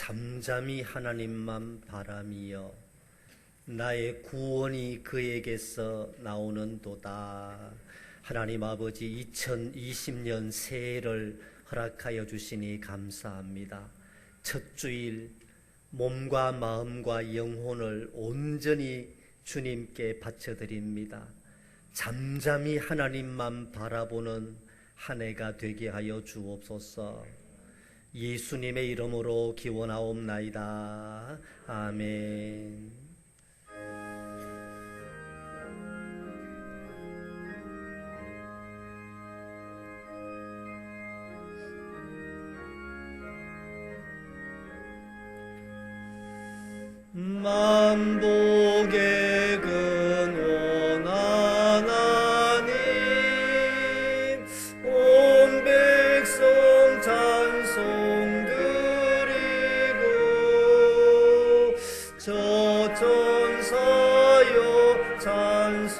잠잠히 하나님만 바라미여 나의 구원이 그에게서 나오는도다. 하나님 아버지, 2020년 새해를 허락하여 주시니 감사합니다. 첫 주일 몸과 마음과 영혼을 온전히 주님께 바쳐드립니다. 잠잠히 하나님만 바라보는 한 해가 되게 하여 주옵소서. 예수님의 이름으로 기원하옵나이다. 아멘. 만복의 근원 하나님, 온 백성 찬송 드리고 저 천사여 찬송하세.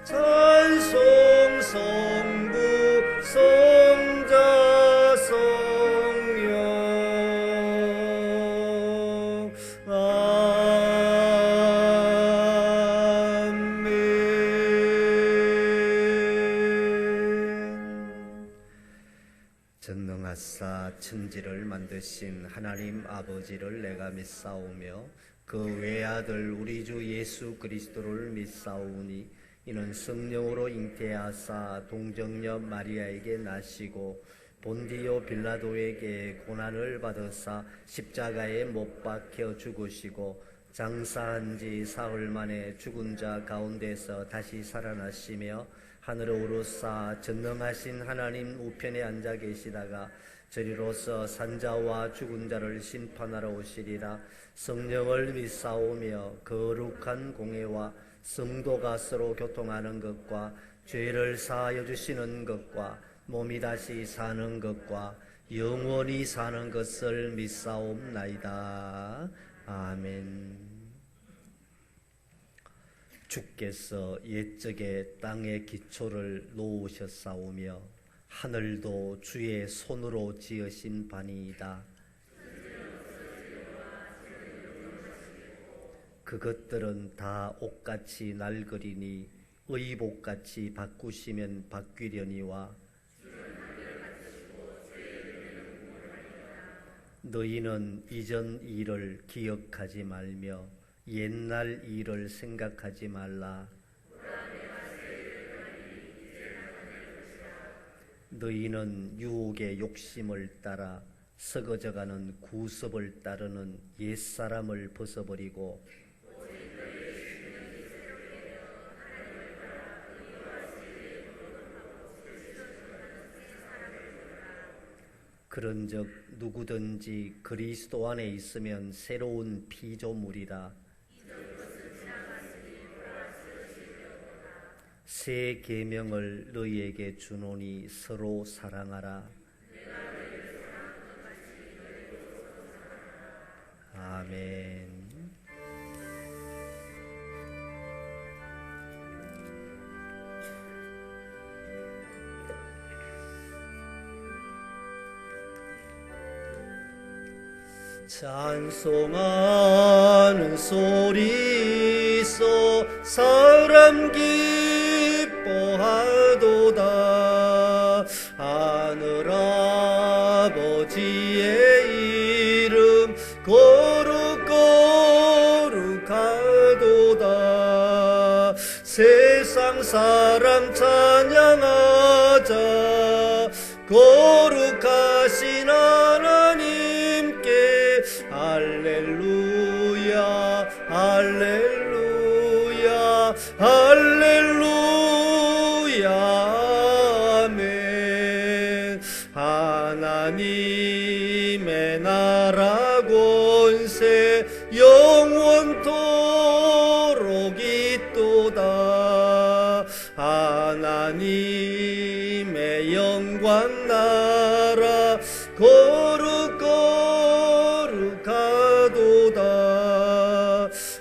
찬송 성부 성자 성령. 전능하사 천지를 만드신 하나님 아버지를 내가 믿사오며 그 외아들 우리 주 예수 그리스도를 믿사오니 이는 성령으로 잉태하사 동정녀 마리아에게 나시고 본디오 빌라도에게 고난을 받으사 십자가에 못 박혀 죽으시고 장사한 지 사흘 만에 죽은 자 가운데서 다시 살아나시며 하늘에 오르사 전능하신 하나님 우편에 앉아 계시다가 저리로서 산자와 죽은 자를 심판하러 오시리라. 성령을 믿사오며 거룩한 공회와 성도가 서로 교통하는 것과 죄를 사하여 주시는 것과 몸이 다시 사는 것과 영원히 사는 것을 믿사옵나이다. 아멘. 주께서 옛적에 땅의 기초를 놓으셨사오며 하늘도 주의 손으로 지으신 바니이다. 그것들은 다 옷같이 낡으리니 의복같이 바꾸시면 바뀌려니와 너희는 이전 일을 기억하지 말며 옛날 일을 생각하지 말라. 너희는 유혹의 욕심을 따라 썩어져가는 구습을 따르는 옛사람을 벗어버리고 그런즉 누구든지 그리스도 안에 있으면 새로운 피조물이라. 새 계명을 너희에게 주노니 서로 사랑하라. 아멘. 찬송하는 소리서 사람 기뻐하도다. 하늘 아버지의 이름 거룩하도다. 세상 사람 찬양하자. 거룩하신 하나님께 할렐루야 할렐루야 할렐루야 아멘. 하나님의 나라 권세 영원토록 있도다. 하나님의 영광 나라 거룩하도다.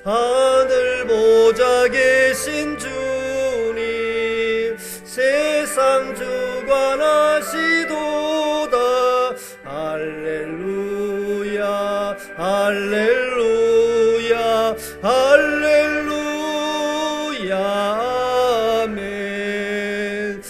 하늘 보좌 계신 주님 세상 주관하시도다. 할렐루야 아멘.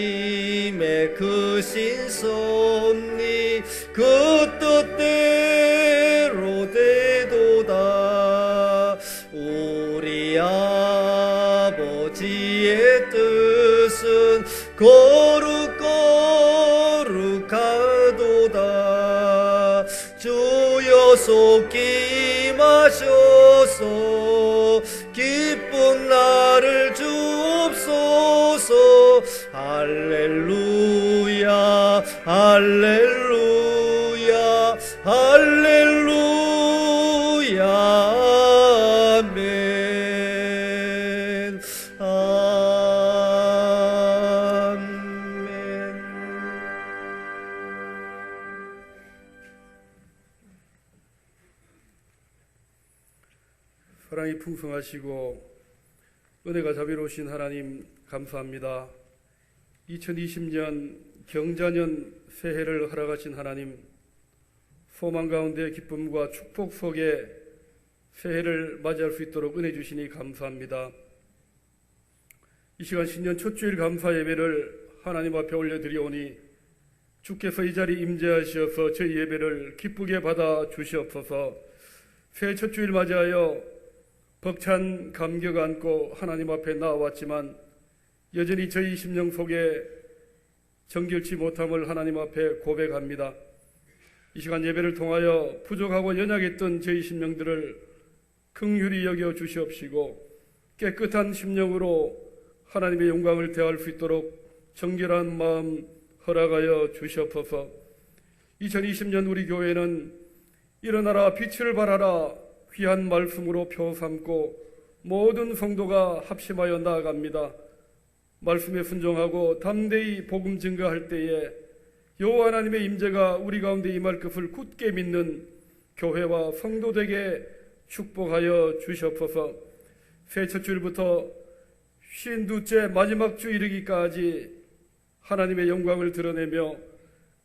하나님의 그 신섭리 그 뜻대로 되도다. 우리 아버지의 뜻은 거룩하도다. 주여 속히 마셔서 기쁜 나를 주옵소서. 할렐루야 할렐루야 할렐루야 아멘. 아멘. 사랑이 풍성하시고 은혜가 자비로우신 하나님 감사합니다. 2020년 경자년 새해를 허락하신 하나님, 소망 가운데 기쁨과 축복 속에 새해를 맞이할 수 있도록 은혜 주시니 감사합니다. 이 시간 신년 첫 주일 감사 예배를 하나님 앞에 올려드리오니 주께서 이 자리 임재하시어서 저희 예배를 기쁘게 받아 주시옵소서. 새해 첫 주일 맞이하여 벅찬 감격 안고 하나님 앞에 나와왔지만 여전히 저희 심령 속에 정결치 못함을 하나님 앞에 고백합니다. 이 시간 예배를 통하여 부족하고 연약했던 저희 심령들을 긍휼히 여겨 주시옵시고 깨끗한 심령으로 하나님의 영광을 대할 수 있도록 정결한 마음 허락하여 주시옵소서. 2020년 우리 교회는 일어나라 빛을 발하라 귀한 말씀으로 표 삼고 모든 성도가 합심하여 나아갑니다. 말씀에 순종하고 담대히 복음 증거할 때에 여호와 하나님의 임재가 우리 가운데 임할 것을 굳게 믿는 교회와 성도되게 축복하여 주시옵소서. 새해 첫 주일부터 52째 마지막 주 이르기까지 하나님의 영광을 드러내며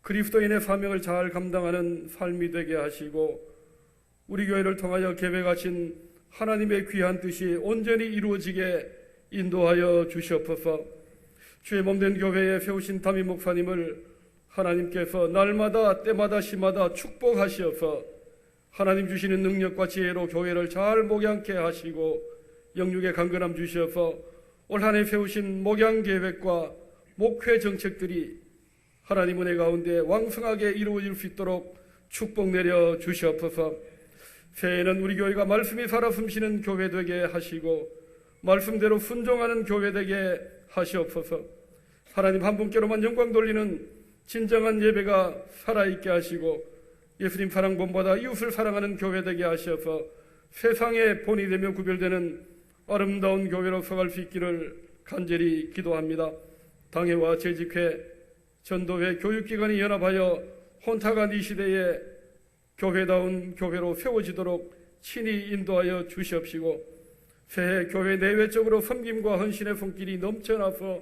그리스도인의 사명을 잘 감당하는 삶이 되게 하시고 우리 교회를 통하여 계획하신 하나님의 귀한 뜻이 온전히 이루어지게 인도하여 주시옵소서. 주의 몸된 교회에 세우신 담임 목사님을 하나님께서 날마다 때마다 시마다 축복하시어서 하나님 주시는 능력과 지혜로 교회를 잘 목양케 하시고 영육의 강건함 주시어서 올 한 해 세우신 목양 계획과 목회 정책들이 하나님 은혜 가운데 왕성하게 이루어질 수 있도록 축복 내려 주시옵소서. 새해에는 우리 교회가 말씀이 살아 숨쉬는 교회 되게 하시고 말씀대로 순종하는 교회 되게 하시옵소서. 하나님 한 분께로만 영광 돌리는 진정한 예배가 살아있게 하시고 예수님 사랑 본보다 이웃을 사랑하는 교회 되게 하셔서 세상의 본이 되며 구별되는 아름다운 교회로 서갈 수 있기를 간절히 기도합니다. 당회와 재직회, 전도회, 교육기관이 연합하여 혼탁한 이 시대에 교회다운 교회로 세워지도록 친히 인도하여 주시옵시고 새해 교회 내외적으로 섬김과 헌신의 손길이 넘쳐나서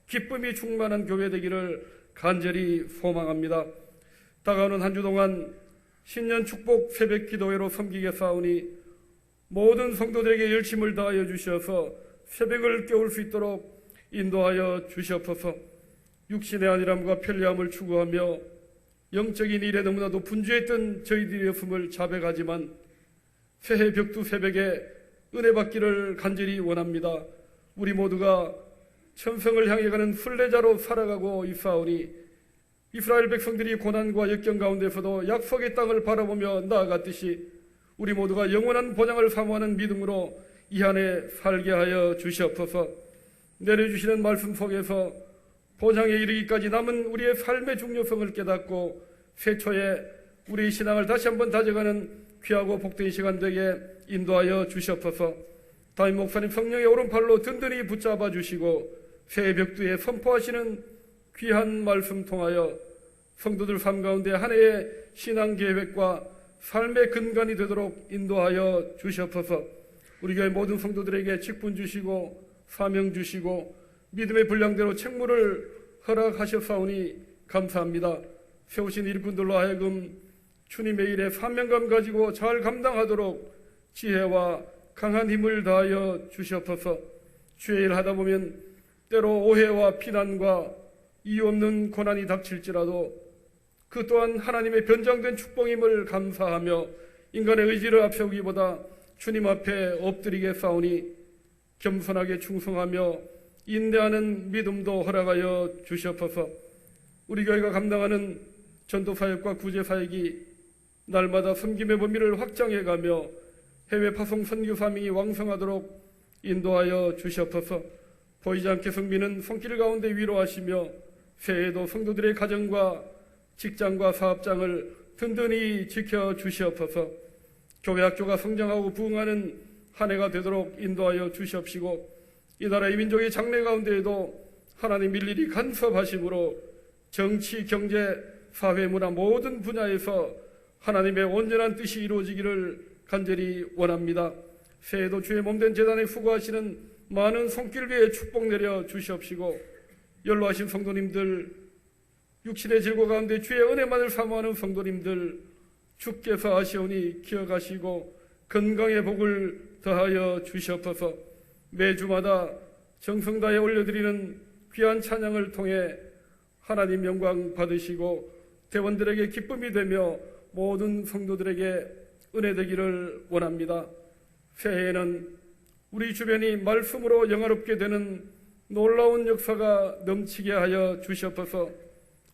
기쁨이 충만한 교회 되기를 간절히 소망합니다. 다가오는 한 주 동안 신년 축복 새벽 기도회로 섬기겠사오니 모든 성도들에게 열심을 다하여 주셔서 새벽을 깨울 수 있도록 인도하여 주시옵소서. 육신의 안일함과 편리함을 추구하며 영적인 일에 너무나도 분주했던 저희들이었음을 자백하지만 새해 벽두 새벽에 은혜 받기를 간절히 원합니다. 우리 모두가 천성을 향해 가는 순례자로 살아가고 있사오니 이스라엘 백성들이 고난과 역경 가운데서도 약속의 땅을 바라보며 나아갔듯이 우리 모두가 영원한 보장을 사모하는 믿음으로 이 한 해 살게 하여 주시옵소서. 내려주시는 말씀 속에서 보장에 이르기까지 남은 우리의 삶의 중요성을 깨닫고 새초에 우리의 신앙을 다시 한번 다져가는 귀하고 복된 시간 되게 인도하여 주시옵소서. 담임 목사님 성령의 오른팔로 든든히 붙잡아 주시고 새해 벽두에 선포하시는 귀한 말씀 통하여 성도들 삶 가운데 한 해의 신앙 계획과 삶의 근간이 되도록 인도하여 주시옵소서. 우리 교회 모든 성도들에게 직분 주시고 사명 주시고 믿음의 분량대로 책무를 허락하셨사오니 감사합니다. 세우신 일꾼들로 하여금 주님의 일에 사명감 가지고 잘 감당하도록 지혜와 강한 힘을 다하여 주시옵소서. 주의 일 하다 보면 때로 오해와 비난과 이유 없는 고난이 닥칠지라도 그 또한 하나님의 변장된 축복임을 감사하며 인간의 의지를 앞세우기보다 주님 앞에 엎드리겠사오니 겸손하게 충성하며 인내하는 믿음도 허락하여 주시옵소서. 우리 교회가 감당하는 전도사역과 구제사역이 날마다 섬김의 범위를 확장해가며 해외 파송 선교 사명이 왕성하도록 인도하여 주시옵소서. 보이지 않게 섬기는 손길 가운데 위로하시며 새해에도 성도들의 가정과 직장과 사업장을 든든히 지켜주시옵소서. 교회 학교가 성장하고 부흥하는 한 해가 되도록 인도하여 주시옵시고 이 나라의 민족의 장래 가운데에도 하나님 일일이 간섭하심으로 정치, 경제, 사회, 문화 모든 분야에서 하나님의 온전한 뜻이 이루어지기를 간절히 원합니다. 새해도 주의 몸된 제단에 수고하시는 많은 손길 위에 축복 내려 주시옵시고 연로하신 성도님들, 육신의 질고 가운데 주의 은혜만을 사모하는 성도님들 주께서 아시오니 기억하시고 건강의 복을 더하여 주시옵소서. 매주마다 정성 다해 올려드리는 귀한 찬양을 통해 하나님 영광 받으시고 대원들에게 기쁨이 되며 모든 성도들에게 은혜 되기를 원합니다. 새해에는 우리 주변이 말씀으로 영화롭게 되는 놀라운 역사가 넘치게 하여 주시옵소서.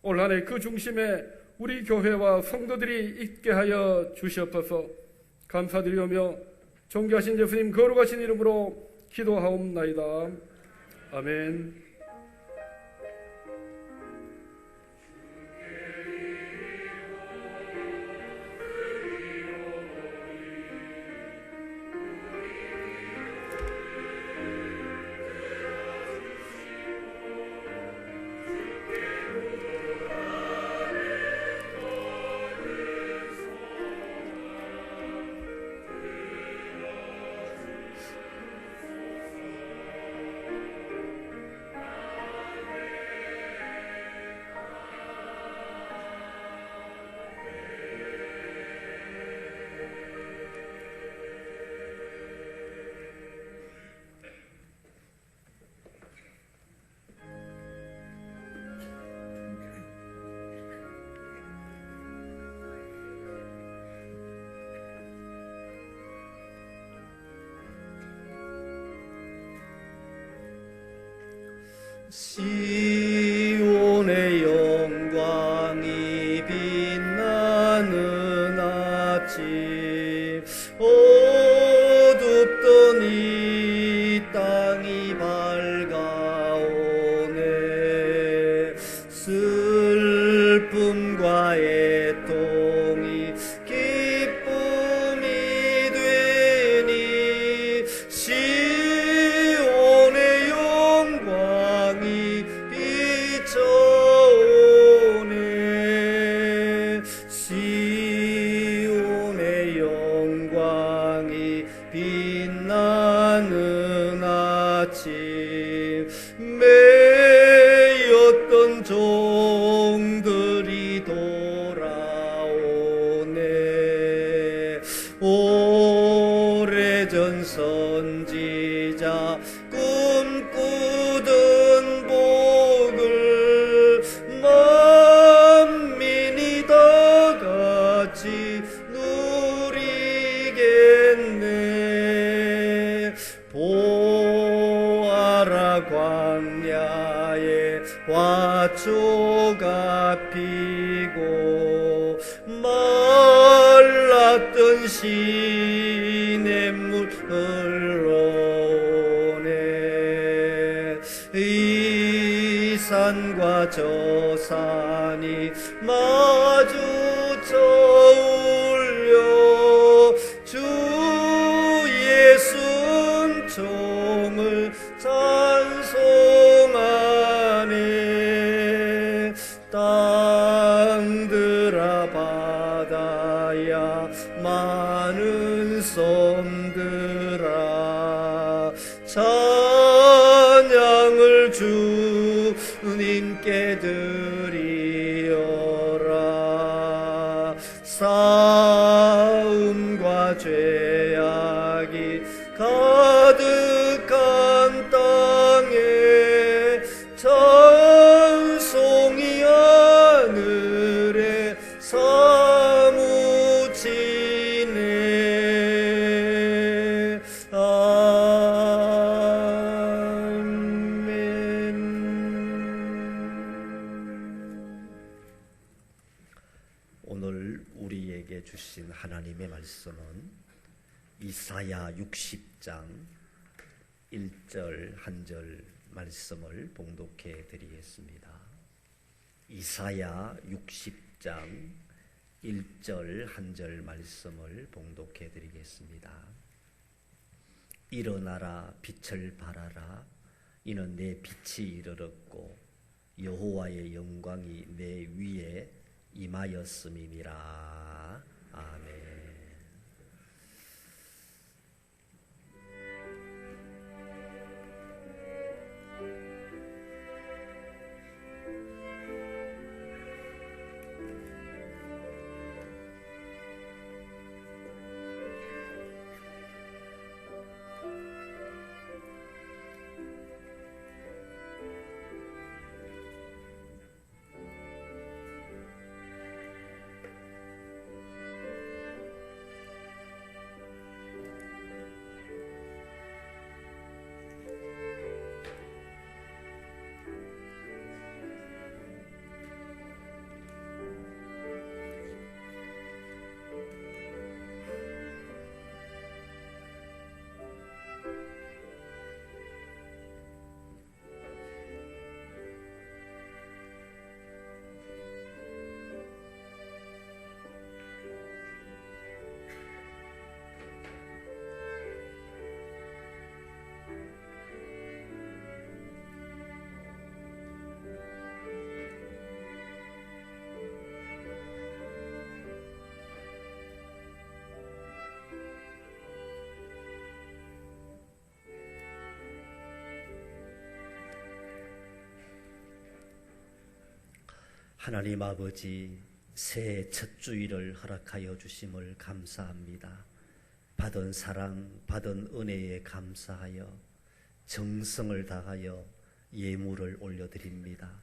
올 한 해 그 중심에 우리 교회와 성도들이 있게 하여 주시옵소서. 감사드리오며 존귀하신 예수님 거룩하신 이름으로 기도하옵나이다. 아멘. 시온의 영광이 빛나는 아침 어둡던 이 땅이 밝아오네. 슬픔과 애통이 기쁨이 되니 시온의 영광이 비춰오네. 시온의 영광이 빛나는 아침 매였던 종들이 돌아오네. 오래전 선지자 꿈꾸던 복을 만민이 다 같이 누리겠네. 보아라 광야에 화초가 피고 말랐던 시냇물 흘러오네. 이 산과 저 산이 마주쳐 울려 주 예수 은총을 찬송하네. 땅들아 바다야 많은 섬들아 찬양을 주님께 드리어라. 싸움과 죄악 가득한 땅에 찬송이 하늘에 사무치네. 오늘 우리에게 주신 하나님의 말씀은 이사야 60장 1절 한 절 말씀을 봉독해 드리겠습니다. 이사야 60장 1절 한 절 말씀을 봉독해 드리겠습니다. 일어나라, 빛을 발하라. 이는 내 빛이 이르렀고 여호와의 영광이 내 위에 임하였음이니라. 아멘. 하나님 아버지, 새해 첫 주일을 허락하여 주심을 감사합니다. 받은 사랑, 받은 은혜에 감사하여 정성을 다하여 예물을 올려드립니다.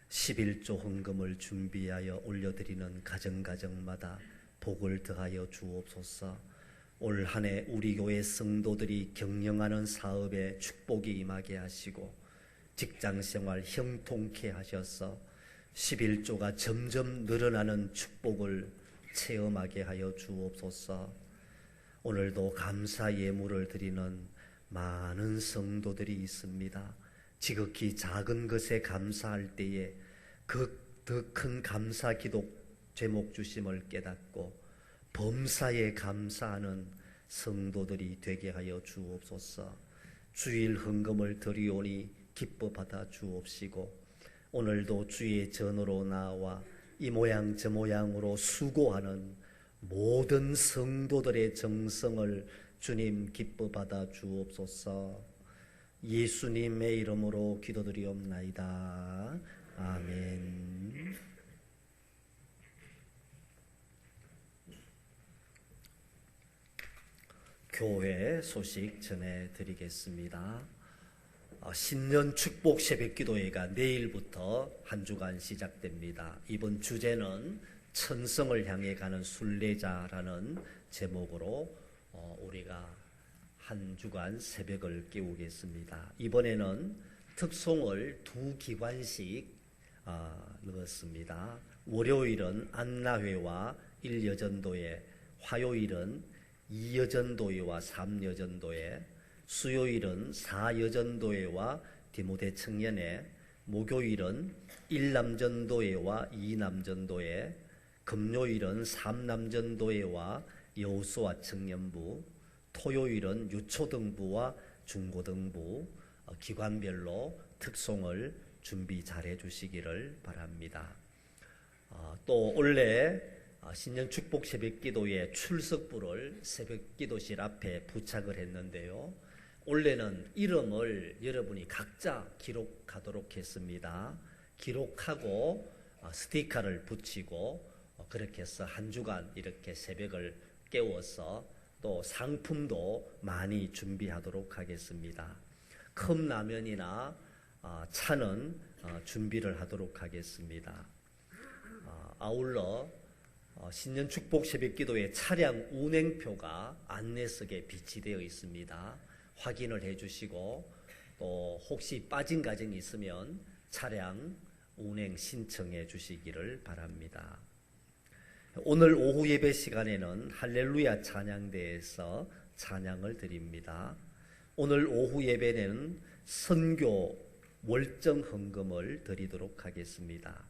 11조 헌금을 준비하여 올려드리는 가정가정마다 복을 더하여 주옵소서. 올 한 해 우리 교회 성도들이 경영하는 사업에 축복이 임하게 하시고 직장생활 형통케 하셔서 11조가 점점 늘어나는 축복을 체험하게 하여 주옵소서. 오늘도 감사 예물을 드리는 많은 성도들이 있습니다. 지극히 작은 것에 감사할 때에 그 더 큰 감사 기도 제목 주심을 깨닫고 범사에 감사하는 성도들이 되게 하여 주옵소서. 주일 헌금을 드리오니 기뻐 받아 주옵시고 오늘도 주의 전으로 나와 이 모양 저 모양으로 수고하는 모든 성도들의 정성을 주님 기뻐 받아 주옵소서. 예수님의 이름으로 기도드리옵나이다. 아멘. 교회 소식 전해드리겠습니다. 신년 축복 새벽기도회가 내일부터 한 주간 시작됩니다. 이번 주제는 천성을 향해 가는 순례자라는 제목으로 우리가 한 주간 새벽을 깨우겠습니다. 이번에는 특송을 두 기관씩 넣었습니다. 월요일은 안나회와 1여전도회, 화요일은 2여전도회와 3여전도회, 수요일은 4여전도회와 디모데 청년회, 목요일은 1남전도회와 2남전도회, 금요일은 3남전도회와 여호수아 청년부, 토요일은 유초등부와 중고등부, 기관별로 특송을 준비 잘 해주시기를 바랍니다. 또 원래 신년 축복 새벽기도의 출석부를 새벽기도실 앞에 부착을 했는데요. 원래는 이름을 여러분이 각자 기록하도록 했습니다. 기록하고 스티커를 붙이고 그렇게 해서 한 주간 이렇게 새벽을 깨워서 또 상품도 많이 준비하도록 하겠습니다. 컵라면이나 차는 준비를 하도록 하겠습니다. 아울러 신년 축복 새벽기도의 차량 운행표가 안내석에 비치되어 있습니다. 확인을 해주시고 또 혹시 빠진 과정이 있으면 차량 운행 신청해 주시기를 바랍니다. 오늘 오후 예배 시간에는 할렐루야 찬양대에서 찬양을 드립니다. 오늘 오후 예배는 선교 월정 헌금을 드리도록 하겠습니다.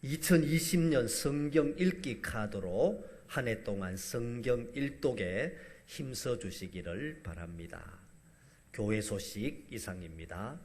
2020년 성경 읽기 카드로 한 해 동안 성경 일독에 힘써 주시기를 바랍니다. 교회 소식 이상입니다.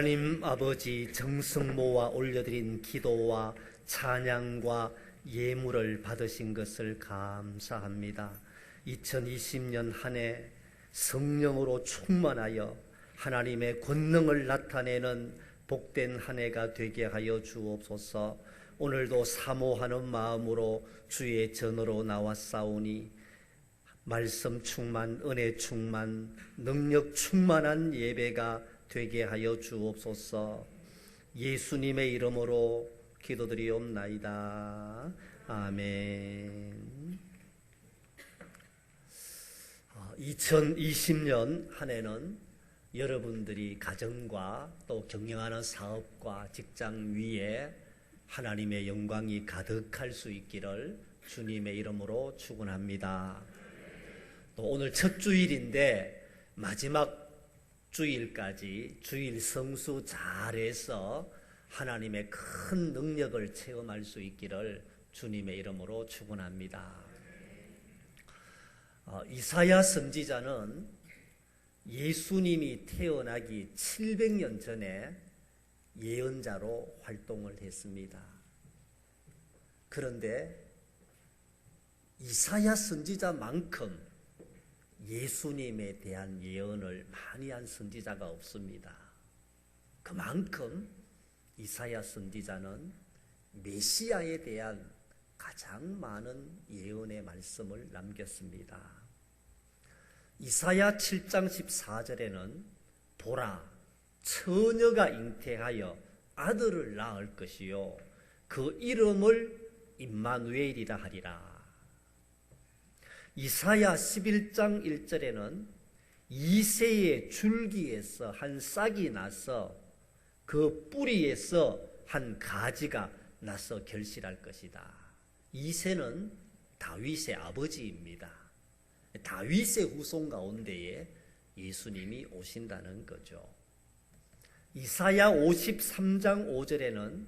하나님 아버지, 정성 모아 올려드린 기도와 찬양과 예물을 받으신 것을 감사합니다. 2020년 한 해 성령으로 충만하여 하나님의 권능을 나타내는 복된 한 해가 되게 하여 주옵소서. 오늘도 사모하는 마음으로 주의 전으로 나왔사오니 말씀 충만, 은혜 충만, 능력 충만한 예배가 되게 하여 주옵소서. 예수님의 이름으로 기도드리옵나이다. 아멘. 2020년 한 해는 여러분들이 가정과 또 경영하는 사업과 직장 위에 하나님의 영광이 가득할 수 있기를 주님의 이름으로 축원합니다. 또 오늘 첫 주일인데 마지막 주일까지 주일 성수 잘해서 하나님의 큰 능력을 체험할 수 있기를 주님의 이름으로 축원합니다. 이사야 선지자는 예수님이 태어나기 700년 전에 예언자로 활동을 했습니다. 그런데 이사야 선지자만큼 예수님에 대한 예언을 많이 한 선지자가 없습니다. 그만큼 이사야 선지자는 메시아에 대한 가장 많은 예언의 말씀을 남겼습니다. 이사야 7장 14절에는 보라, 처녀가 잉태하여 아들을 낳을 것이요 그 이름을 임마누엘이라 하리라. 이사야 11장 1절에는 이새의 줄기에서 한 싹이 나서 그 뿌리에서 한 가지가 나서 결실할 것이다. 이새는 다윗의 아버지입니다. 다윗의 후손 가운데에 예수님이 오신다는 거죠. 이사야 53장 5절에는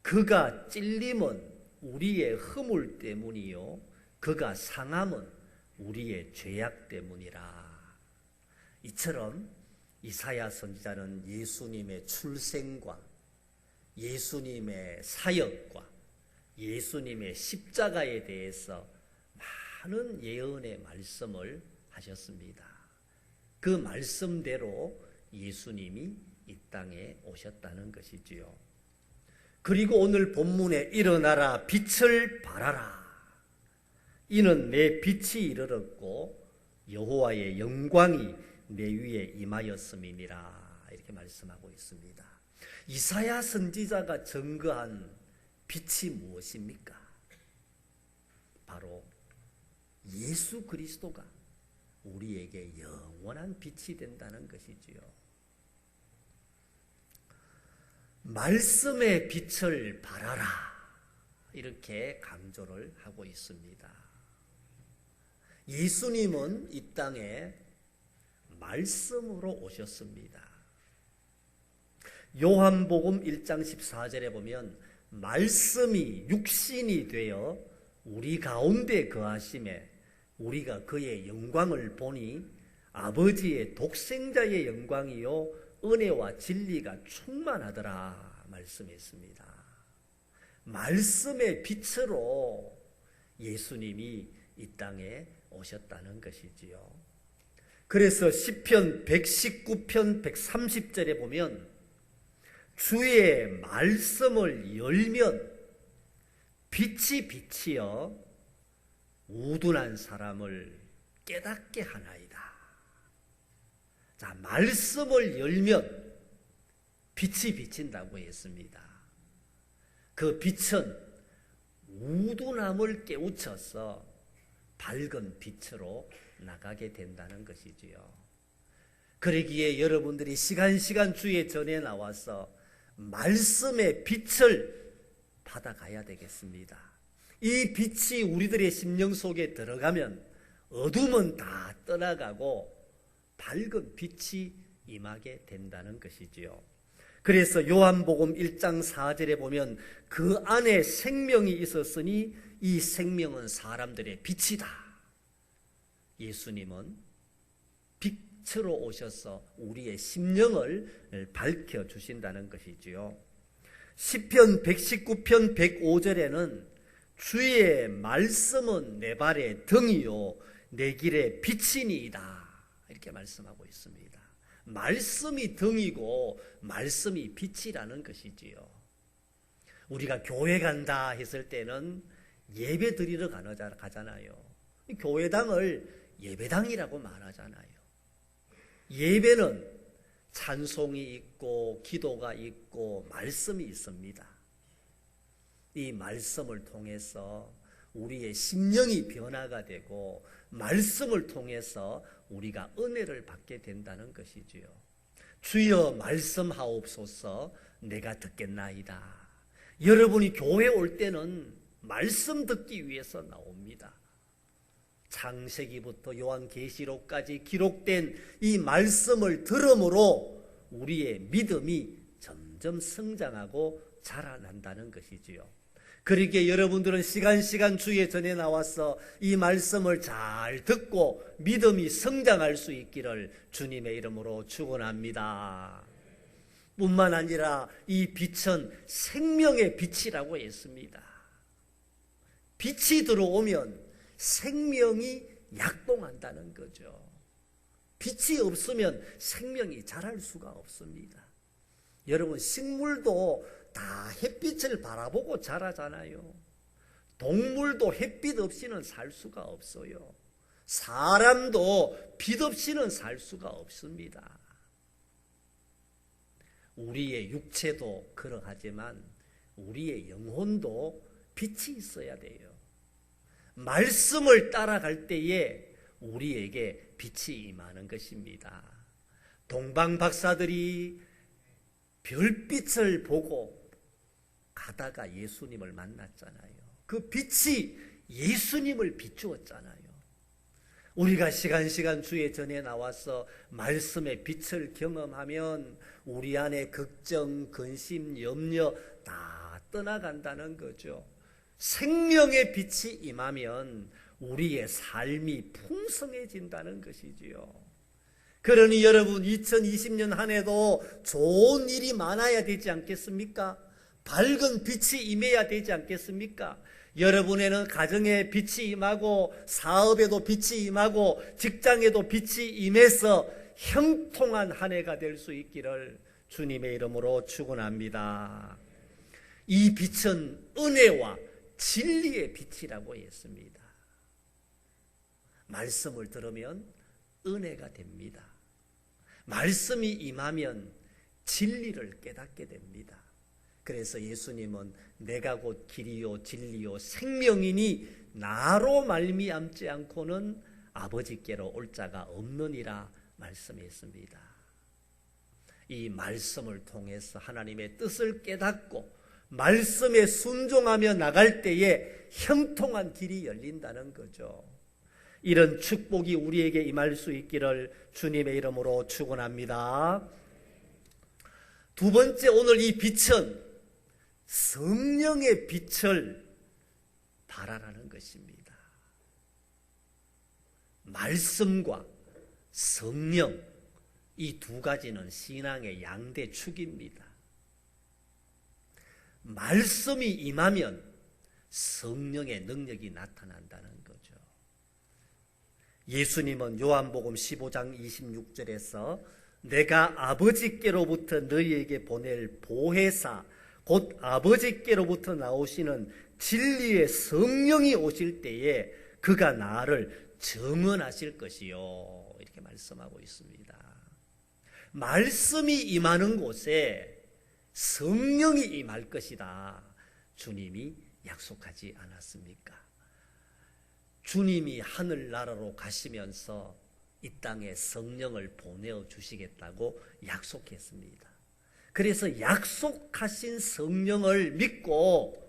그가 찔림은 우리의 허물 때문이요 그가 상함은 우리의 죄악 때문이라. 이처럼 이사야 선지자는 예수님의 출생과 예수님의 사역과 예수님의 십자가에 대해서 많은 예언의 말씀을 하셨습니다. 그 말씀대로 예수님이 이 땅에 오셨다는 것이지요. 그리고 오늘 본문에 일어나라 빛을 발하라. 이는 내 빛이 이르렀고 여호와의 영광이 내 위에 임하였음이니라. 이렇게 말씀하고 있습니다. 이사야 선지자가 증거한 빛이 무엇입니까? 바로 예수 그리스도가 우리에게 영원한 빛이 된다는 것이지요. 말씀의 빛을 발하라. 이렇게 강조를 하고 있습니다. 예수님은 이 땅에 말씀으로 오셨습니다. 요한복음 1장 14절에 보면 말씀이 육신이 되어 우리 가운데 거하심에 우리가 그의 영광을 보니 아버지의 독생자의 영광이요 은혜와 진리가 충만하더라 말씀했습니다. 말씀의 빛으로 예수님이 이 땅에 오셨다는 것이지요. 그래서 시편 119편 130절에 보면 주의 말씀을 열면 빛이 비치어 우둔한 사람을 깨닫게 하나이다. 자, 말씀을 열면 빛이 비친다고 했습니다. 그 빛은 우둔함을 깨우쳐서 밝은 빛으로 나가게 된다는 것이지요. 그러기에 여러분들이 시간 주의 전에 나와서 말씀의 빛을 받아가야 되겠습니다. 이 빛이 우리들의 심령 속에 들어가면 어둠은 다 떠나가고 밝은 빛이 임하게 된다는 것이지요. 그래서 요한복음 1장 4절에 보면 그 안에 생명이 있었으니 이 생명은 사람들의 빛이다. 예수님은 빛 빛으로 오셔서 우리의 심령을 밝혀 주신다는 것이지요. 시편 119편 105절에는 주의 말씀은 내 발의 등이요 내 길의 빛이니이다 이렇게 말씀하고 있습니다. 말씀이 등이고 말씀이 빛이라는 것이지요. 우리가 교회 간다 했을 때는 예배 드리러 가잖아요. 교회당을 예배당이라고 말하잖아요. 예배는 찬송이 있고 기도가 있고 말씀이 있습니다. 이 말씀을 통해서 우리의 심령이 변화가 되고 말씀을 통해서 우리가 은혜를 받게 된다는 것이지요. 주여 말씀하옵소서 내가 듣겠나이다. 여러분이 교회 올 때는 말씀 듣기 위해서 나옵니다. 창세기부터 요한계시록까지 기록된 이 말씀을 들음으로 우리의 믿음이 점점 성장하고 자라난다는 것이지요. 그러기에 여러분들은 시간 주의 전에 나와서 이 말씀을 잘 듣고 믿음이 성장할 수 있기를 주님의 이름으로 축원합니다. 뿐만 아니라 이 빛은 생명의 빛이라고 했습니다. 빛이 들어오면 생명이 약동한다는 거죠. 빛이 없으면 생명이 자랄 수가 없습니다. 여러분 식물도 다 햇빛을 바라보고 자라잖아요. 동물도 햇빛 없이는 살 수가 없어요. 사람도 빛 없이는 살 수가 없습니다. 우리의 육체도 그러하지만 우리의 영혼도 빛이 있어야 돼요. 말씀을 따라갈 때에 우리에게 빛이 임하는 것입니다. 동방 박사들이 별빛을 보고 가다가 예수님을 만났잖아요. 그 빛이 예수님을 비추었잖아요. 우리가 시간 주의 전에 나와서 말씀의 빛을 경험하면 우리 안에 걱정, 근심, 염려 다 떠나간다는 거죠. 생명의 빛이 임하면 우리의 삶이 풍성해진다는 것이지요. 그러니 여러분 2020년 한 해도 좋은 일이 많아야 되지 않겠습니까? 밝은 빛이 임해야 되지 않겠습니까? 여러분에는 가정에 빛이 임하고 사업에도 빛이 임하고 직장에도 빛이 임해서 형통한 한 해가 될 수 있기를 주님의 이름으로 축원합니다. 이 빛은 은혜와 진리의 빛이라고 했습니다. 말씀을 들으면 은혜가 됩니다. 말씀이 임하면 진리를 깨닫게 됩니다. 그래서 예수님은 내가 곧 길이요 진리요 생명이니 나로 말미암지 않고는 아버지께로 올 자가 없느니라 말씀했습니다. 이 말씀을 통해서 하나님의 뜻을 깨닫고 말씀에 순종하며 나갈 때에 형통한 길이 열린다는 거죠. 이런 축복이 우리에게 임할 수 있기를 주님의 이름으로 축원합니다. 두 번째, 오늘 이 빛은 성령의 빛을 발하라는 것입니다. 말씀과 성령, 이 두 가지는 신앙의 양대 축입니다. 말씀이 임하면 성령의 능력이 나타난다는 거죠. 예수님은 요한복음 15장 26절에서 내가 아버지께로부터 너희에게 보낼 보혜사 곧 아버지께로부터 나오시는 진리의 성령이 오실 때에 그가 나를 증언하실 것이요 이렇게 말씀하고 있습니다. 말씀이 임하는 곳에 성령이 임할 것이다 주님이 약속하지 않았습니까? 주님이 하늘나라로 가시면서 이 땅에 성령을 보내어 주시겠다고 약속했습니다. 그래서 약속하신 성령을 믿고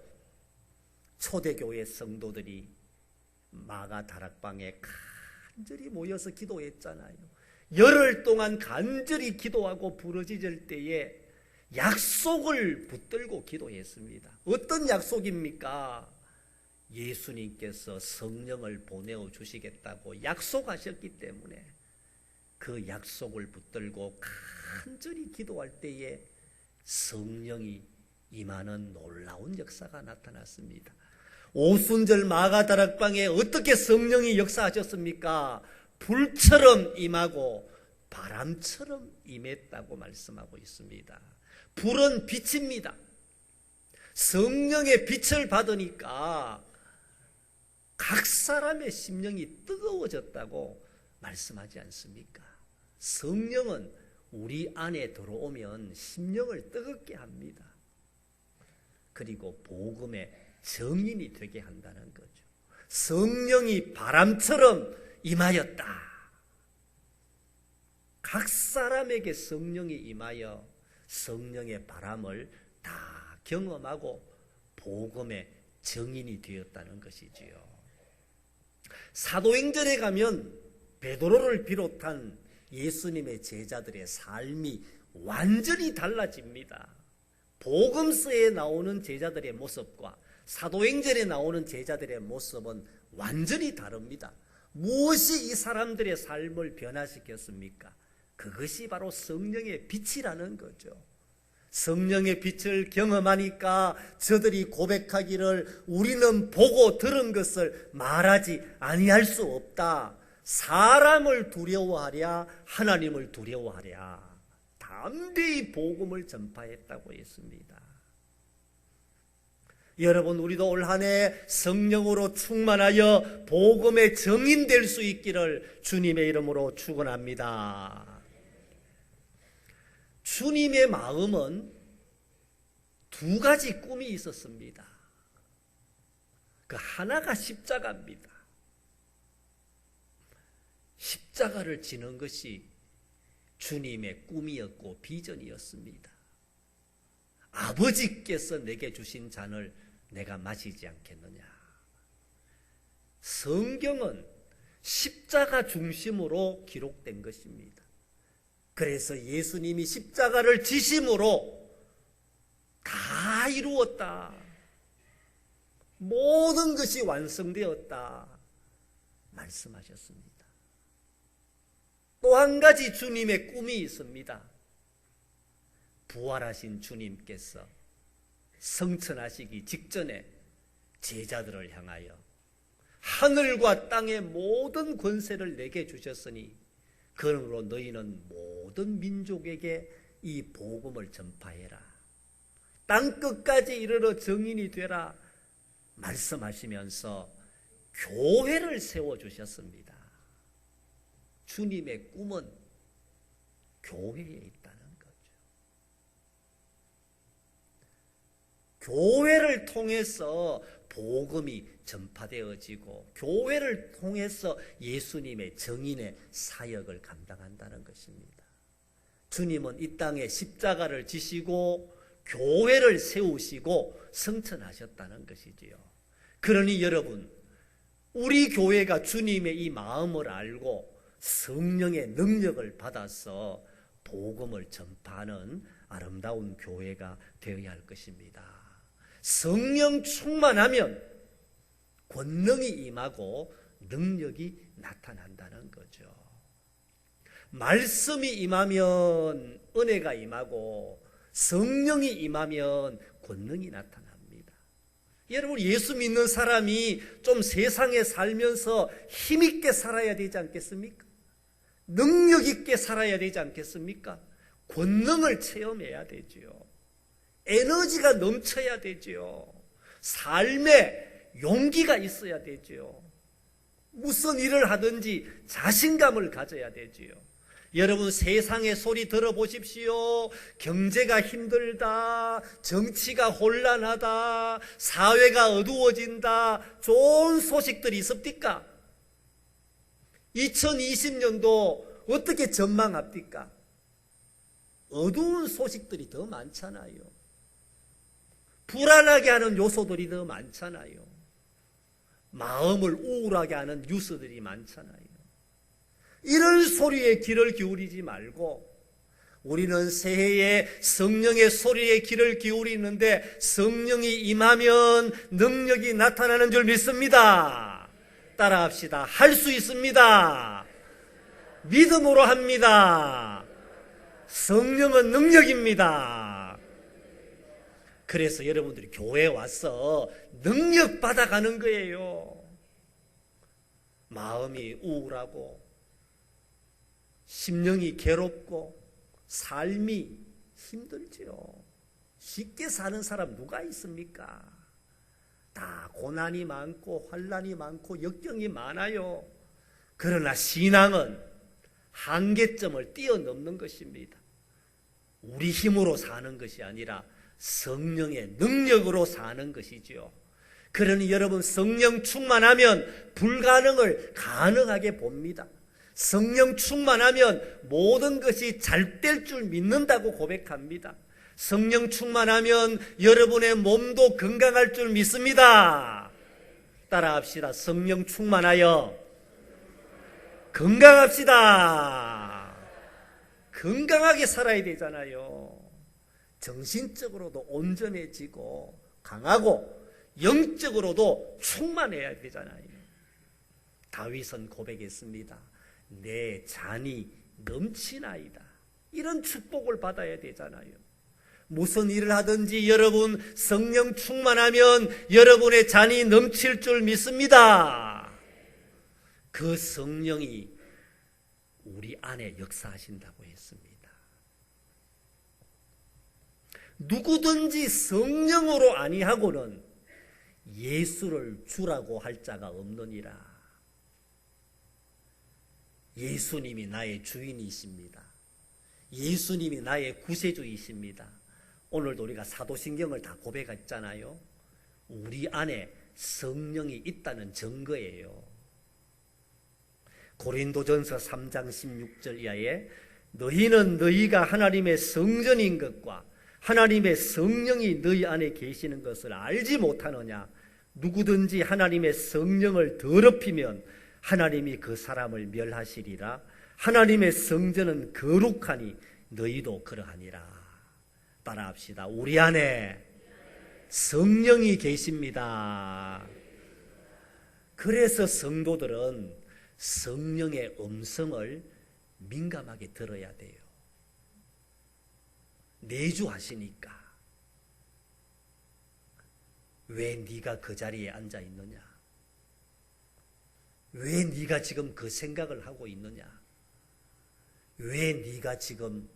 초대교회 성도들이 마가 다락방에 간절히 모여서 기도했잖아요. 열흘 동안 간절히 기도하고 부르짖을 때에 약속을 붙들고 기도했습니다. 어떤 약속입니까? 예수님께서 성령을 보내어 주시겠다고 약속하셨기 때문에 그 약속을 붙들고 간절히 기도할 때에 성령이 임하는 놀라운 역사가 나타났습니다. 오순절 마가다락방에 어떻게 성령이 역사하셨습니까? 불처럼 임하고 바람처럼 임했다고 말씀하고 있습니다. 불은 빛입니다. 성령의 빛을 받으니까 각 사람의 심령이 뜨거워졌다고 말씀하지 않습니까? 성령은 우리 안에 들어오면 심령을 뜨겁게 합니다. 그리고 복음의 증인이 되게 한다는 거죠. 성령이 바람처럼 임하였다. 각 사람에게 성령이 임하여 성령의 바람을 다 경험하고 복음의 증인이 되었다는 것이지요. 사도행전에 가면 베드로를 비롯한 예수님의 제자들의 삶이 완전히 달라집니다. 복음서에 나오는 제자들의 모습과 사도행전에 나오는 제자들의 모습은 완전히 다릅니다. 무엇이 이 사람들의 삶을 변화시켰습니까? 그것이 바로 성령의 빛이라는 거죠. 성령의 빛을 경험하니까 저들이 고백하기를 우리는 보고 들은 것을 말하지 아니할 수 없다. 사람을 두려워하랴 하나님을 두려워하랴. 담대히 복음을 전파했다고 했습니다. 여러분, 우리도 올 한 해 성령으로 충만하여 복음의 증인될 수 있기를 주님의 이름으로 축원합니다. 주님의 마음은 두 가지 꿈이 있었습니다. 그 하나가 십자가입니다. 십자가를 지는 것이 주님의 꿈이었고 비전이었습니다. 아버지께서 내게 주신 잔을 내가 마시지 않겠느냐. 성경은 십자가 중심으로 기록된 것입니다. 그래서 예수님이 십자가를 지심으로 다 이루었다. 모든 것이 완성되었다. 말씀하셨습니다. 또 한 가지 주님의 꿈이 있습니다. 부활하신 주님께서 성천하시기 직전에 제자들을 향하여 하늘과 땅의 모든 권세를 내게 주셨으니 그러므로 너희는 모든 민족에게 이 복음을 전파해라. 땅끝까지 이르러 증인이 되라. 말씀하시면서 교회를 세워주셨습니다. 주님의 꿈은 교회에 있다는 거죠. 교회를 통해서 복음이 전파되어지고 교회를 통해서 예수님의 증인의 사역을 감당한다는 것입니다. 주님은 이 땅에 십자가를 지시고 교회를 세우시고 성천하셨다는 것이지요. 그러니 여러분, 우리 교회가 주님의 이 마음을 알고 성령의 능력을 받아서 복음을 전파하는 아름다운 교회가 되어야 할 것입니다. 성령 충만하면 권능이 임하고 능력이 나타난다는 거죠. 말씀이 임하면 은혜가 임하고 성령이 임하면 권능이 나타납니다. 여러분, 예수 믿는 사람이 좀 세상에 살면서 힘있게 살아야 되지 않겠습니까? 능력 있게 살아야 되지 않겠습니까? 권능을 체험해야 되지요. 에너지가 넘쳐야 되지요. 삶에 용기가 있어야 되지요. 무슨 일을 하든지 자신감을 가져야 되지요. 여러분, 세상의 소리 들어보십시오. 경제가 힘들다, 정치가 혼란하다, 사회가 어두워진다, 좋은 소식들이 있습니까? 2020년도 어떻게 전망합니까? 어두운 소식들이 더 많잖아요. 불안하게 하는 요소들이 더 많잖아요. 마음을 우울하게 하는 뉴스들이 많잖아요. 이런 소리에 귀를 기울이지 말고 우리는 새해에 성령의 소리에 귀를 기울이는데 성령이 임하면 능력이 나타나는 줄 믿습니다. 따라합시다. 할 수 있습니다. 믿음으로 합니다. 성령은 능력입니다. 그래서 여러분들이 교회에 와서 능력 받아가는 거예요. 마음이 우울하고 심령이 괴롭고 삶이 힘들지요. 쉽게 사는 사람 누가 있습니까? 다 고난이 많고 환난이 많고 역경이 많아요. 그러나 신앙은 한계점을 뛰어넘는 것입니다. 우리 힘으로 사는 것이 아니라 성령의 능력으로 사는 것이지요. 그러니 여러분, 성령 충만하면 불가능을 가능하게 봅니다. 성령 충만하면 모든 것이 잘 될 줄 믿는다고 고백합니다. 성령 충만하면 여러분의 몸도 건강할 줄 믿습니다. 따라합시다. 성령 충만하여 건강합시다. 건강하게 살아야 되잖아요. 정신적으로도 온전해지고 강하고 영적으로도 충만해야 되잖아요. 다윗은 고백했습니다. 내 잔이 넘치나이다. 이런 축복을 받아야 되잖아요. 무슨 일을 하든지 여러분 성령 충만하면 여러분의 잔이 넘칠 줄 믿습니다. 그 성령이 우리 안에 역사하신다고 했습니다. 누구든지 성령으로 아니하고는 예수를 주라고 할 자가 없느니라. 예수님이 나의 주인이십니다. 예수님이 나의 구세주이십니다. 오늘도 우리가 사도신경을 다 고백했잖아요. 우리 안에 성령이 있다는 증거예요. 고린도전서 3장 16절 이하에 너희는 너희가 하나님의 성전인 것과 하나님의 성령이 너희 안에 계시는 것을 알지 못하느냐. 누구든지 하나님의 성령을 더럽히면 하나님이 그 사람을 멸하시리라. 하나님의 성전은 거룩하니 너희도 그러하니라. 따라합시다. 우리 안에 성령이 계십니다. 그래서 성도들은 성령의 음성을 민감하게 들어야 돼요. 내주하시니까. 왜 네가 그 자리에 앉아 있느냐? 왜 네가 지금 그 생각을 하고 있느냐? 왜 네가 지금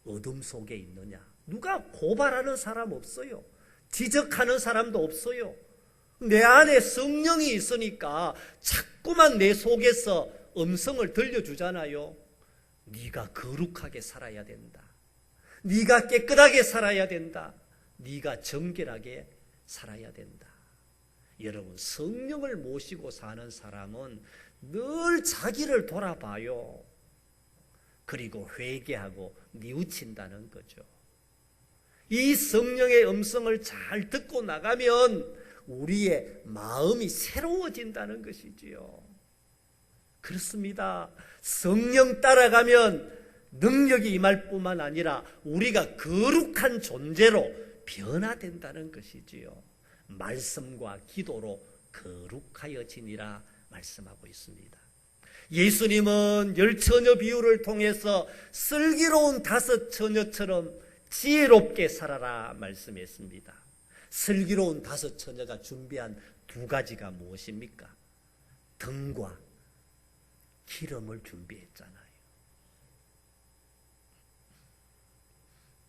어둠 속에 있느냐? 누가 고발하는 사람 없어요. 지적하는 사람도 없어요. 내 안에 성령이 있으니까 자꾸만 내 속에서 음성을 들려주잖아요. 네가 거룩하게 살아야 된다. 네가 깨끗하게 살아야 된다. 네가 정결하게 살아야 된다. 여러분, 성령을 모시고 사는 사람은 늘 자기를 돌아봐요. 그리고 회개하고 뉘우친다는 거죠. 이 성령의 음성을 잘 듣고 나가면 우리의 마음이 새로워진다는 것이지요. 그렇습니다. 성령 따라가면 능력이 임할 뿐만 아니라 우리가 거룩한 존재로 변화된다는 것이지요. 말씀과 기도로 거룩하여지니라 말씀하고 있습니다. 예수님은 10처녀 비유를 통해서 슬기로운 5처녀처럼 지혜롭게 살아라 말씀했습니다. 슬기로운 5처녀가 준비한 2가지가 무엇입니까? 등과 기름을 준비했잖아요.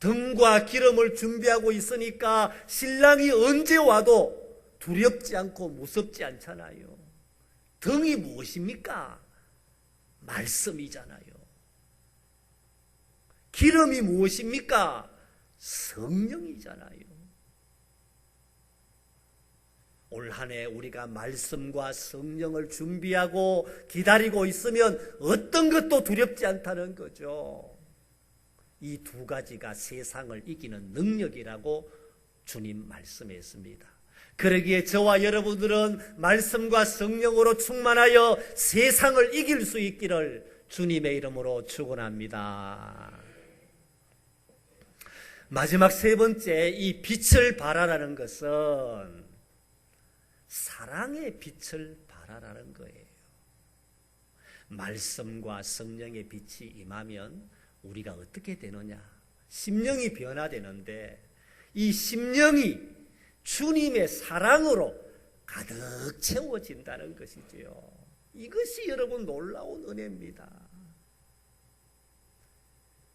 등과 기름을 준비하고 있으니까 신랑이 언제 와도 두렵지 않고 무섭지 않잖아요. 등이 무엇입니까? 말씀이잖아요. 기름이 무엇입니까? 성령이잖아요. 올 한 해 우리가 말씀과 성령을 준비하고 기다리고 있으면 어떤 것도 두렵지 않다는 거죠. 이 2가지가 세상을 이기는 능력이라고 주님 말씀했습니다. 그러기에 저와 여러분들은 말씀과 성령으로 충만하여 세상을 이길 수 있기를 주님의 이름으로 축원합니다. 마지막 3번째, 이 빛을 발하라는 것은 사랑의 빛을 발하라는 거예요. 말씀과 성령의 빛이 임하면 우리가 어떻게 되느냐? 심령이 변화되는데 이 심령이 주님의 사랑으로 가득 채워진다는 것이지요. 이것이 여러분 놀라운 은혜입니다.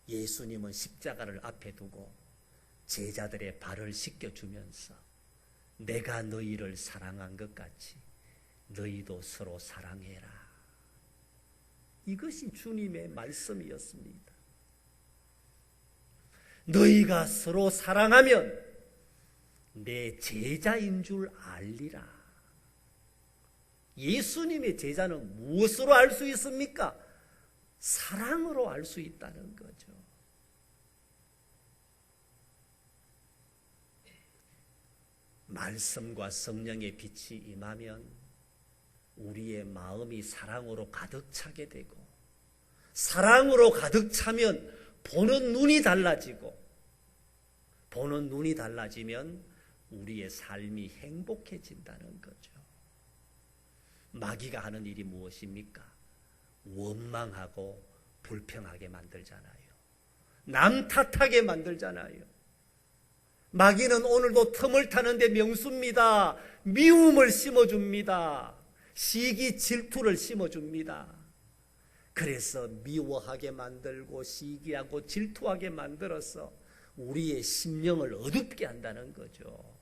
예수님은 십자가를 앞에 두고 제자들의 발을 씻겨주면서 내가 너희를 사랑한 것 같이 너희도 서로 사랑해라. 이것이 주님의 말씀이었습니다. 너희가 서로 사랑하면 내 제자인 줄 알리라. 예수님의 제자는 무엇으로 알 수 있습니까? 사랑으로 알 수 있다는 거죠. 말씀과 성령의 빛이 임하면 우리의 마음이 사랑으로 가득 차게 되고, 사랑으로 가득 차면 보는 눈이 달라지고, 보는 눈이 달라지면 우리의 삶이 행복해진다는 거죠. 마귀가 하는 일이 무엇입니까? 원망하고 불평하게 만들잖아요. 남 탓하게 만들잖아요. 마귀는 오늘도 틈을 타는데 명수입니다. 미움을 심어줍니다. 시기 질투를 심어줍니다. 그래서 미워하게 만들고 시기하고 질투하게 만들어서 우리의 심령을 어둡게 한다는 거죠.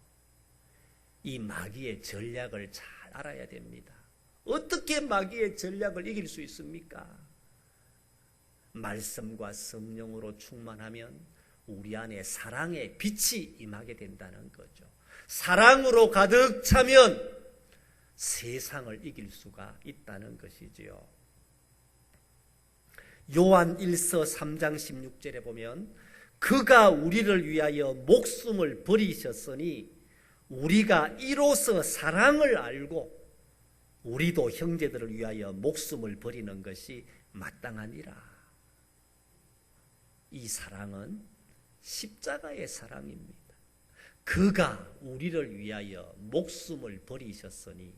이 마귀의 전략을 잘 알아야 됩니다. 어떻게 마귀의 전략을 이길 수 있습니까? 말씀과 성령으로 충만하면 우리 안에 사랑의 빛이 임하게 된다는 거죠. 사랑으로 가득 차면 세상을 이길 수가 있다는 것이지요. 요한 1서 3장 16절에 보면 그가 우리를 위하여 목숨을 버리셨으니 우리가 이로써 사랑을 알고 우리도 형제들을 위하여 목숨을 버리는 것이 마땅하니라. 이 사랑은 십자가의 사랑입니다. 그가 우리를 위하여 목숨을 버리셨으니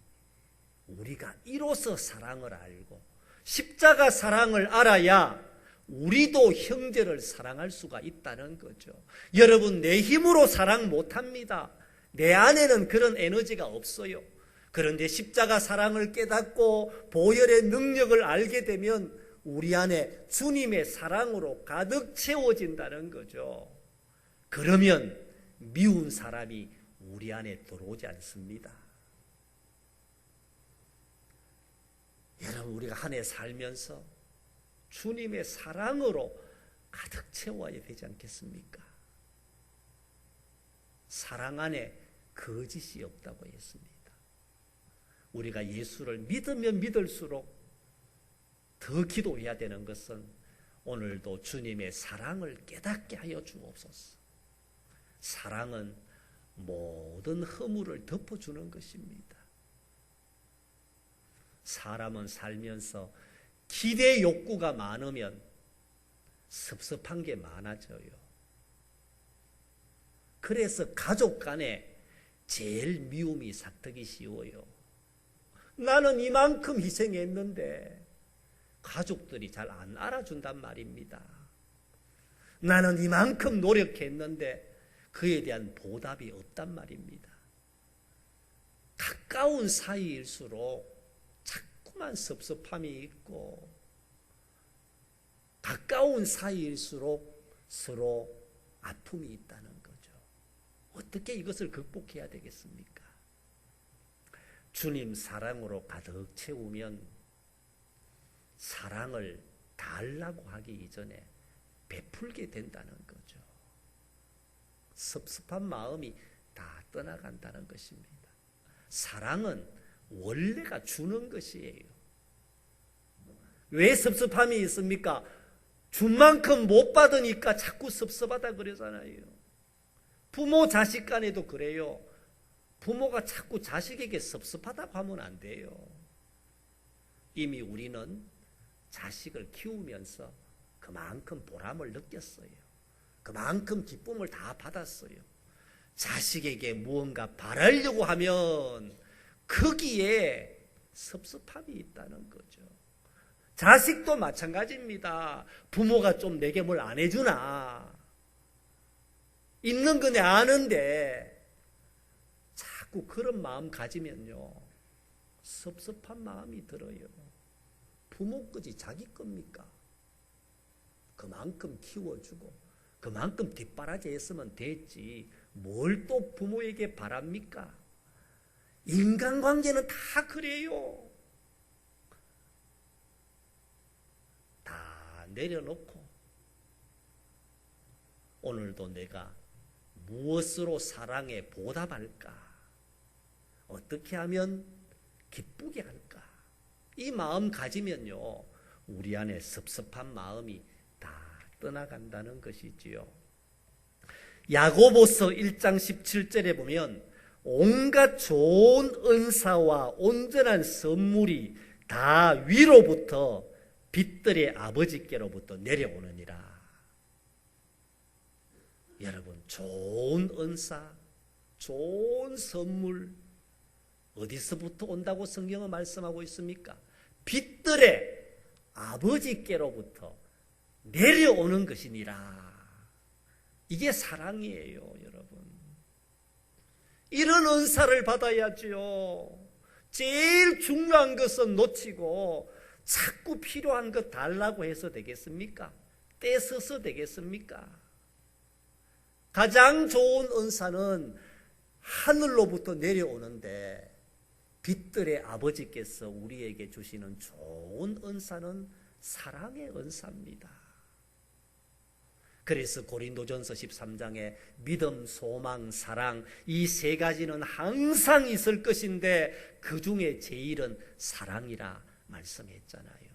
우리가 이로써 사랑을 알고 십자가 사랑을 알아야 우리도 형제를 사랑할 수가 있다는 거죠. 여러분, 내 힘으로 사랑 못합니다. 내 안에는 그런 에너지가 없어요. 그런데 십자가 사랑을 깨닫고 보혈의 능력을 알게 되면 우리 안에 주님의 사랑으로 가득 채워진다는 거죠. 그러면 미운 사람이 우리 안에 들어오지 않습니다. 여러분, 우리가 한 해 살면서 주님의 사랑으로 가득 채워야 되지 않겠습니까? 사랑 안에 거짓이 없다고 했습니다. 우리가 예수를 믿으면 믿을수록 더 기도해야 되는 것은 오늘도 주님의 사랑을 깨닫게 하여 주옵소서. 사랑은 모든 허물을 덮어주는 것입니다. 사람은 살면서 기대 욕구가 많으면 섭섭한 게 많아져요. 그래서 가족 간에 제일 미움이 삭트기 쉬워요. 나는 이만큼 희생했는데 가족들이 잘 안 알아준단 말입니다. 나는 이만큼 노력했는데 그에 대한 보답이 없단 말입니다. 가까운 사이일수록 자꾸만 섭섭함이 있고 가까운 사이일수록 서로 아픔이 있다는 거죠. 어떻게 이것을 극복해야 되겠습니까? 주님 사랑으로 가득 채우면 사랑을 달라고 하기 이전에 베풀게 된다는 거죠. 섭섭한 마음이 다 떠나간다는 것입니다. 사랑은 원래가 주는 것이에요. 왜 섭섭함이 있습니까? 준 만큼 못 받으니까 자꾸 섭섭하다 그러잖아요. 부모 자식 간에도 그래요. 부모가 자꾸 자식에게 섭섭하다고 하면 안 돼요. 이미 우리는 자식을 키우면서 그만큼 보람을 느꼈어요. 그만큼 기쁨을 다 받았어요. 자식에게 무언가 바라려고 하면 거기에 섭섭함이 있다는 거죠. 자식도 마찬가지입니다. 부모가 좀 내게 뭘 안 해주나. 있는 거 내 아는데 자꾸 그런 마음 가지면요, 섭섭한 마음이 들어요. 부모 거지 자기 겁니까? 그만큼 키워주고 그만큼 뒷바라지 했으면 됐지 뭘 또 부모에게 바랍니까? 인간관계는 다 그래요. 다 내려놓고 오늘도 내가 무엇으로 사랑에 보답할까? 어떻게 하면 기쁘게 할까? 이 마음 가지면요, 우리 안에 섭섭한 마음이 다 떠나간다는 것이지요. 야고보서 1장 17절에 보면 온갖 좋은 은사와 온전한 선물이 다 위로부터 빛들의 아버지께로부터 내려오느니라. 여러분, 좋은 은사, 좋은 선물 어디서부터 온다고 성경은 말씀하고 있습니까? 빛들의 아버지께로부터 내려오는 것이니라. 이게 사랑이에요, 여러분. 이런 은사를 받아야지요. 제일 중요한 것은 놓치고 자꾸 필요한 것 달라고 해서 되겠습니까? 떼서서 되겠습니까? 가장 좋은 은사는 하늘로부터 내려오는데 빛들의 아버지께서 우리에게 주시는 좋은 은사는 사랑의 은사입니다. 그래서 고린도전서 13장에 믿음, 소망, 사랑 이 세 가지는 항상 있을 것인데 그 중에 제일은 사랑이라 말씀했잖아요.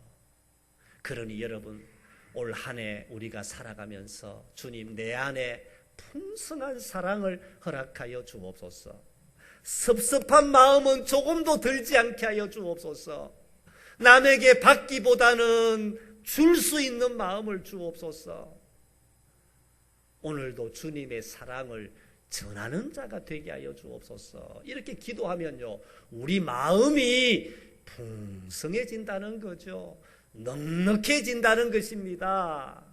그러니 여러분, 올 한 해 우리가 살아가면서 주님 내 안에 풍성한 사랑을 허락하여 주옵소서. 섭섭한 마음은 조금도 들지 않게 하여 주옵소서. 남에게 받기보다는 줄 수 있는 마음을 주옵소서. 오늘도 주님의 사랑을 전하는 자가 되게 하여 주옵소서. 이렇게 기도하면요, 우리 마음이 풍성해진다는 거죠. 넉넉해진다는 것입니다.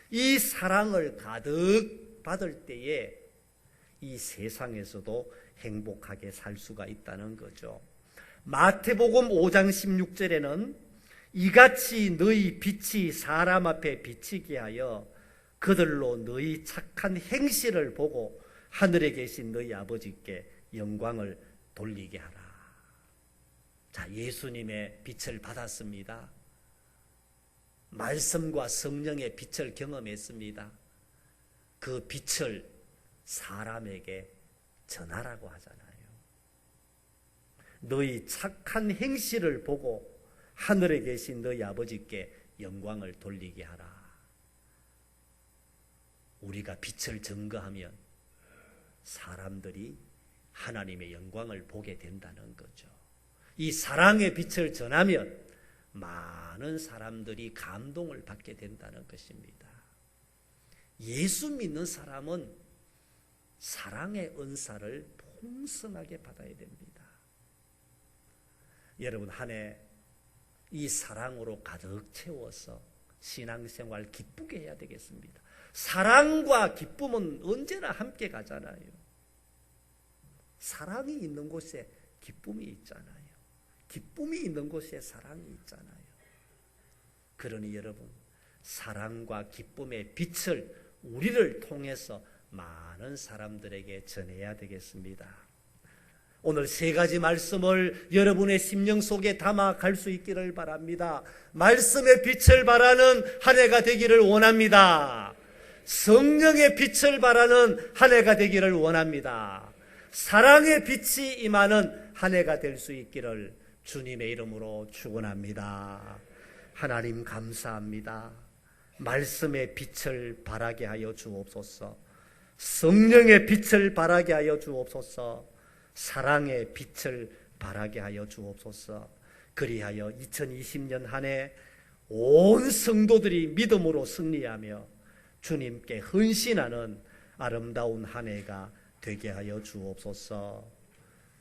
이 사랑을 가득 받을 때에 이 세상에서도 행복하게 살 수가 있다는 거죠. 마태복음 5장 16절에는 이같이 너희 빛이 사람 앞에 비치게 하여 그들로 너희 착한 행실을 보고 하늘에 계신 너희 아버지께 영광을 돌리게 하라. 자, 예수님의 빛을 받았습니다. 말씀과 성령의 빛을 경험했습니다. 그 빛을 사람에게 전하라고 하잖아요. 너희 착한 행실을 보고 하늘에 계신 너희 아버지께 영광을 돌리게 하라. 우리가 빛을 증거하면 사람들이 하나님의 영광을 보게 된다는 거죠. 이 사랑의 빛을 전하면 많은 사람들이 감동을 받게 된다는 것입니다. 예수 믿는 사람은 사랑의 은사를 풍성하게 받아야 됩니다. 여러분, 한 해 이 사랑으로 가득 채워서 신앙생활 기쁘게 해야 되겠습니다. 사랑과 기쁨은 언제나 함께 가잖아요. 사랑이 있는 곳에 기쁨이 있잖아요. 기쁨이 있는 곳에 사랑이 있잖아요. 그러니 여러분, 사랑과 기쁨의 빛을 우리를 통해서 많은 사람들에게 전해야 되겠습니다. 오늘 세 가지 말씀을 여러분의 심령 속에 담아 갈 수 있기를 바랍니다. 말씀의 빛을 바라는 한 해가 되기를 원합니다. 성령의 빛을 바라는 한 해가 되기를 원합니다. 사랑의 빛이 임하는 한 해가 될 수 있기를 주님의 이름으로 축원합니다. 하나님 감사합니다. 말씀의 빛을 발하게 하여 주옵소서. 성령의 빛을 발하게 하여 주옵소서. 사랑의 빛을 발하게 하여 주옵소서. 그리하여 2020년 한 해 온 성도들이 믿음으로 승리하며 주님께 헌신하는 아름다운 한 해가 되게 하여 주옵소서.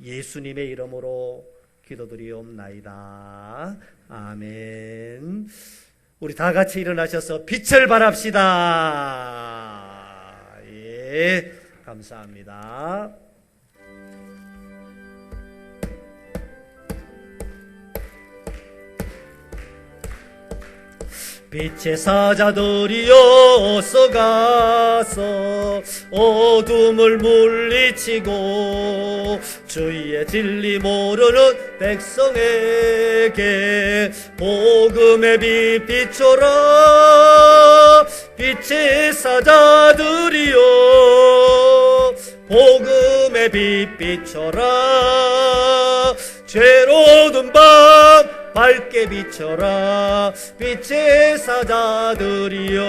예수님의 이름으로 기도드리옵나이다. 아멘. 우리 다 같이 일어나셔서 빛을 발합시다. 예, 감사합니다. 빛의 사자들이여 어서 가서 어둠을 물리치고 주의 진리 모르는 백성에게 복음의 빛 비춰라. 빛의 사자들이여 복음의 빛 비춰라. 죄로운 밤 밝게 비춰라. 빛의 사자들이여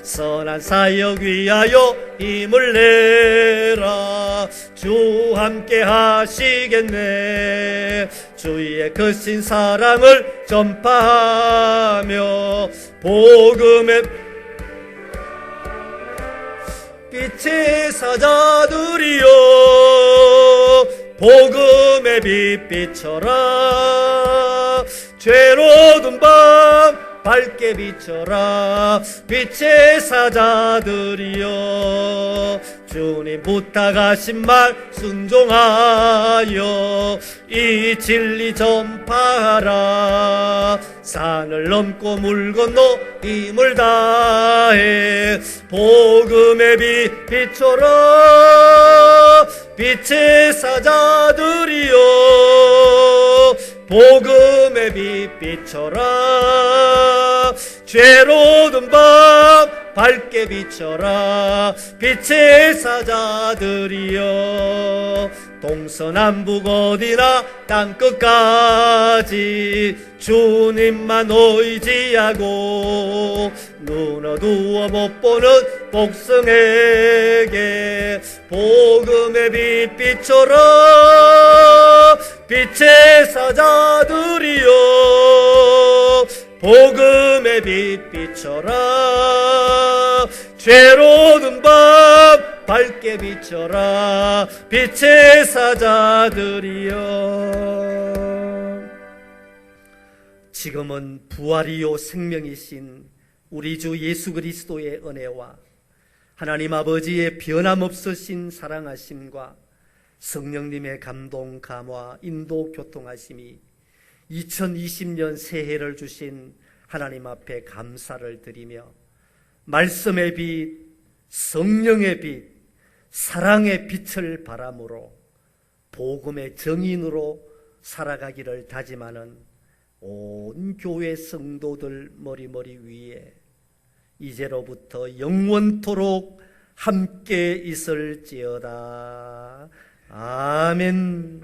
선한 사역 위하여 힘을 내라. 주 함께 하시겠네. 주의 크신 사랑을 전파하며 복음의 빛의 사자들이여 복음의 빛 비춰라. 죄로운 밤 밝게 비춰라. 빛의 사자들이여 주님 부탁하신 말 순종하여 이 진리 전파하라. 산을 넘고 물 건너 힘을 다해 복음의 빛 비춰라. 빛의 사자들이여 복음의 빛 비춰라. 죄로운 밤 밝게 비춰라. 빛의 사자들이여 동서남북 어디나 땅끝까지 주님만 의지하고 눈 어두워 못 보는 복성에게 복음의 빛 비춰라. 빛의 사자들이여 복음의 빛 비춰라. 죄로운 밤 밝게 비춰라. 빛의 사자들이여 지금은 부활이요 생명이신 우리 주 예수 그리스도의 은혜와 하나님 아버지의 변함없으신 사랑하심과 성령님의 감동, 감화, 인도, 교통하심이 2020년 새해를 주신 하나님 앞에 감사를 드리며 말씀의 빛, 성령의 빛, 사랑의 빛을 바람으로 복음의 정인으로 살아가기를 다짐하는 온 교회 성도들 머리 위에 이제로부터 영원토록 함께 있을지어다. 아멘.